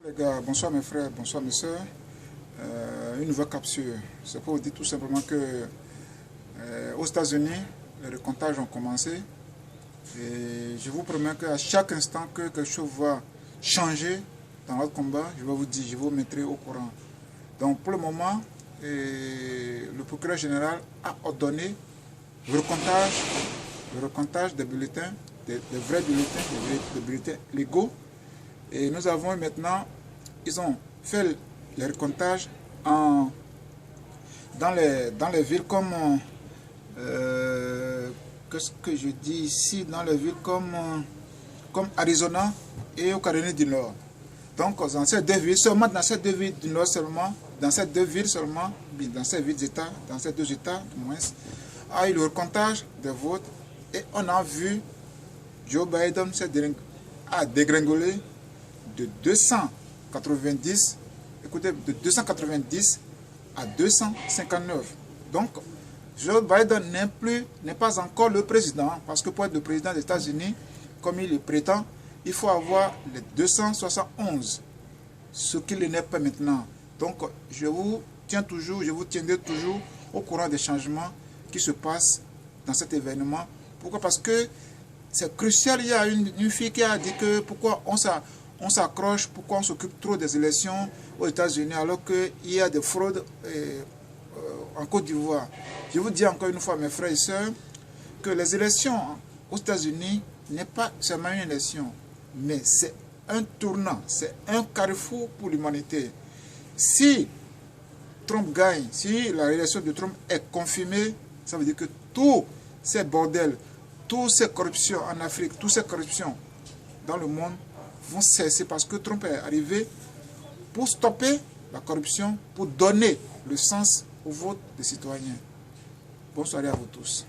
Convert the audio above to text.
Les gars, bonsoir mes frères, bonsoir mes soeurs. Une nouvelle capsule. C'est pour vous dire tout simplement que aux États-Unis, les recomptages ont commencé. Et je vous promets qu'à chaque instant que quelque chose va changer dans votre combat, je vais vous dire, je vous mettrai au courant. Donc pour le moment, le procureur général a ordonné le recomptage des bulletins, des vrais bulletins, des bulletins légaux. Et nous avons maintenant, ils ont fait les recomptages dans les villes comme, qu'est-ce que je dis ici, dans les villes comme Arizona et au Caroline du Nord. Donc dans ces deux villes, seulement dans ces deux villes du Nord seulement, dans ces deux villes seulement, dans ces villes d'État, dans ces deux États du moins, a eu le recomptage des votes et on a vu Joe Biden a dégringolé de 290, écoutez, de 290 à 259. Donc, Joe Biden n'est pas encore le président, parce que pour être le président des États-Unis, comme il le prétend, il faut avoir les 271, ce qu'il n'est pas maintenant. Donc, je vous tiendrai toujours au courant des changements qui se passent dans cet événement. Pourquoi? Parce que c'est crucial. Il y a une fille qui a dit que pourquoi on s'accroche, pourquoi on s'occupe trop des élections aux États-Unis alors qu'il y a des fraudes en Côte d'Ivoire. Je vous dis encore une fois, mes frères et sœurs, que les élections aux États-Unis n'est pas seulement une élection, mais c'est un tournant, c'est un carrefour pour l'humanité. Si Trump gagne, si la réélection de Trump est confirmée, ça veut dire que tous ces bordels, toutes ces corruptions en Afrique, toutes ces corruptions dans le monde vont cesser parce que Trump est arrivé pour stopper la corruption, pour donner le sens au vote des citoyens. Bonne soirée à vous tous.